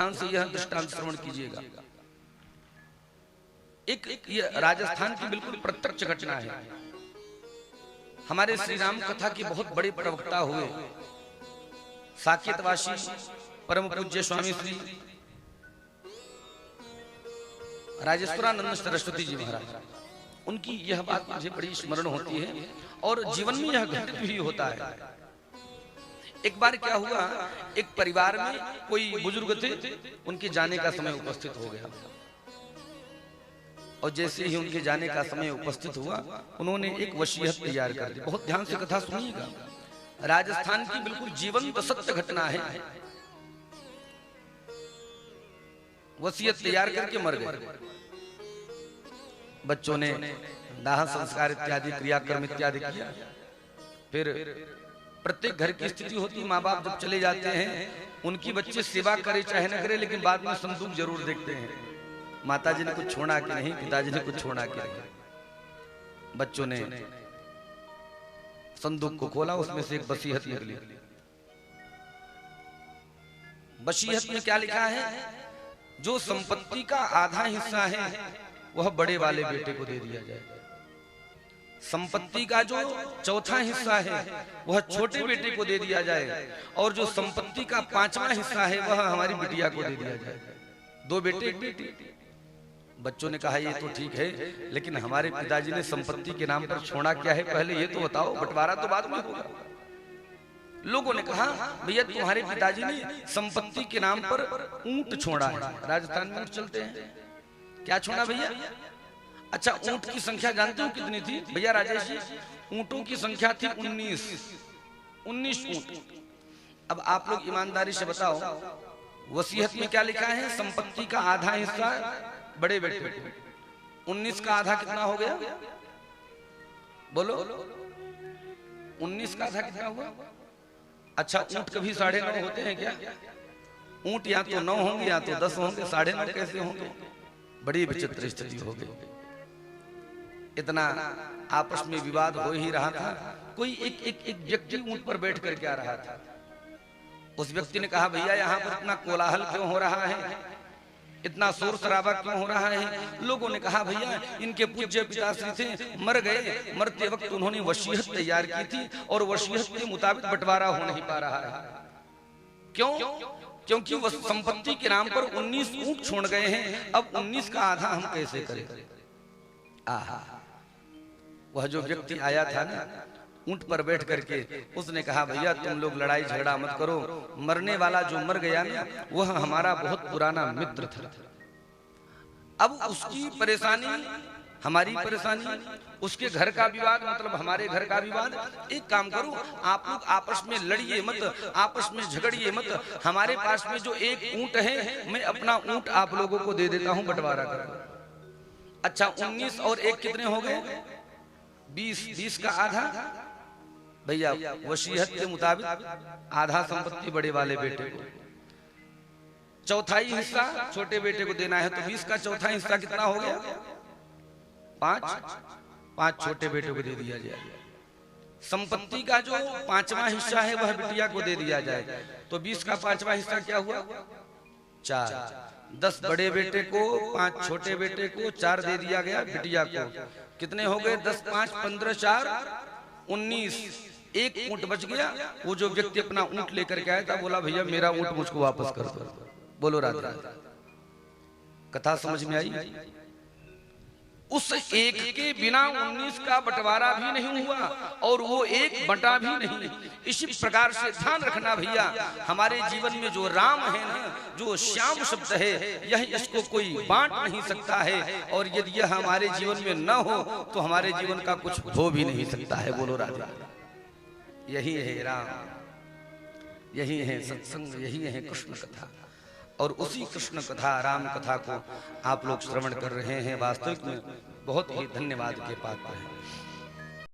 ध्यान से यह दृष्टांत श्रवण कीजिएगा। एक ये राजस्थान की बिल्कुल प्रत्यक्ष घटना है। हमारे श्री राम कथा के बहुत बड़े प्रवक्ता हुए साकेतवासी परम पूज्य स्वामी श्री राजेश्वरानंद सरस्वती जी महाराज, उनकी यह बात मुझे बड़ी स्मरण होती है और जीवन में यह घटित भी होता है। एक बार क्या हुआ, एक परिवार में कोई बुजुर्ग थे, उनके जाने का समय उपस्थित हो गया और जैसे ही उनके जाने का समय उपस्थित हुआ, उन्होंने एक वसीयत तैयार कर दी। बहुत ध्यान से कथा सुनिएगा, राजस्थान की बिल्कुल जीवंत सत्य घटना है। वसीयत तैयार करके मर गए। बच्चों ने दाह संस्कार इत्यादि क्रियाक्रम इत्यादि किया। फिर प्रत्येक घर की स्थिति होती, माँ बाप जब चले जाते हैं, उनकी बच्चे सेवा करे चाहे न करे, लेकिन बाद में संदूक जरूर देखते हैं, माताजी ने कुछ छोड़ा कि नहीं, पिताजी ने कुछ छोड़ा कि नहीं। बच्चों ने संदूक को खोला, उसमें से एक वसीयत निकली। वसीयत में क्या लिखा है, जो संपत्ति का आधा हिस्सा है वह बड़े वाले बेटे को दे दिया जाए, संपत्ति का जो चौथा हिस्सा है वह छोटे बेटे को दे दिया जाए, और जो संपत्ति का पांचवा हिस्सा है वह हमारी बिटिया को दे दिया जाए। दो बेटे एक बेटी। बच्चों ने कहा ये तो ठीक है, लेकिन हमारे पिताजी ने संपत्ति के नाम पर छोड़ा क्या है, पहले ये तो बताओ, बंटवारा तो बाद में होगा। लोगों ने कहा भैया तुम्हारे पिताजी ने संपत्ति के नाम पर ऊंट छोड़ा है। राजस्थान में ऊंट चलते हैं, क्या छोड़ा भैया? अच्छा, ऊंट की संख्या जानते हो कितनी थी भैया राजेश जी? ऊंटों की संख्या थी 19 ऊंट। अब आप लोग ईमानदारी से बताओ, वसीयत में क्या लिखा है, संपत्ति का आधा हिस्सा बड़े बेटे को। 19 का आधा कितना हो गया बोलो? 19 का आधा कितना हुआ? अच्छा, ऊंट कभी 9.5 होते हैं क्या? ऊंट या तो 9 होंगे या तो 10 होंगे, 9.5 कैसे होंगे? बड़ी विचित्र स्थिति हो गई। इतना आपस में विवाद हो ही रहा था। कोई एक व्यक्ति ऊंट पर बैठ कर क्या रहा था। उस व्यक्ति ने कहा भैया यहाँ पर इतना कोलाहल क्यों हो रहा है, इतना शोर शराबा क्यों हो रहा है? लोगों ने कहा भैया इनके पूज्य पिताश्री थे, मर गए, मरते वक्त उन्होंने वसीयत तैयार की थी और वसीयत के मुताबिक बंटवारा हो नहीं पा रहा है। क्यों? क्योंकि वह संपत्ति के नाम पर 19 ऊंट छोड़ गए हैं, अब 19 का आधा हम कैसे करें? आहा, वह जो व्यक्ति आया था ना ऊंट पर बैठ करके, उसने कहा भैया तुम लोग लड़ाई झगड़ा मत करो, मरने वाला जो मर गया ना वह हमारा बहुत पुराना मित्र था। अब उसकी परेशानी हमारी परेशानी, उसके घर का विवाद मतलब हमारे घर का विवाद। एक काम करो, आप लोग आपस में लड़िए मत, आपस में झगड़िए मत। हमारे पास में जो एक ऊंट है, मैं अपना ऊंट आप लोगों को दे देता हूं, बंटवारा करो। अच्छा, 19 और 1 कितने हो गए? 20 का आधा भैया वसीयत के मुताबिक आधा संपत्ति बड़े वाले बेटे को, चौथाई हिस्सा छोटे बेटे को देना है, तो 20 का चौथा हिस्सा कितना हो गया? 5 छोटे बेटे को दे दिया जाए। संपत्ति का जो पांचवा हिस्सा है वह बिटिया को दे दिया जाए, तो 20 का पांचवा हिस्सा क्या हुआ? 4। 10 बड़े बेटे को, 5 छोटे बेटे को, 4 दे दिया गया बिटिया को। कितने हो गए? 10, 5, 15, 4, 19। एक ऊंट बच गया। वो जो व्यक्ति अपना ऊंट लेकर के आया था बोला भैया मेरा ऊंट मुझको वापस कर दो। बोलो राधे राधे। कथा समझ में आई? उस एक के बिना 19 का बंटवारा भी नहीं हुआ और वो एक बंटा भी नहीं। इसी प्रकार से ध्यान रखना भैया, हमारे जीवन में जो राम है ना, जो श्याम शब्द है, यह इसको कोई बांट नहीं सकता है, और यदि यह हमारे जीवन में न हो तो हमारे जीवन का कुछ हो भी नहीं सकता है। बोलो राधे। यही है राम, यही है सत्संग, यही है कृष्ण कथा, और उसी कृष्ण कथा राम कथा को आप लोग श्रवण कर रहे हैं। वास्तविक में बहुत ही धन्यवाद के पात्र हैं।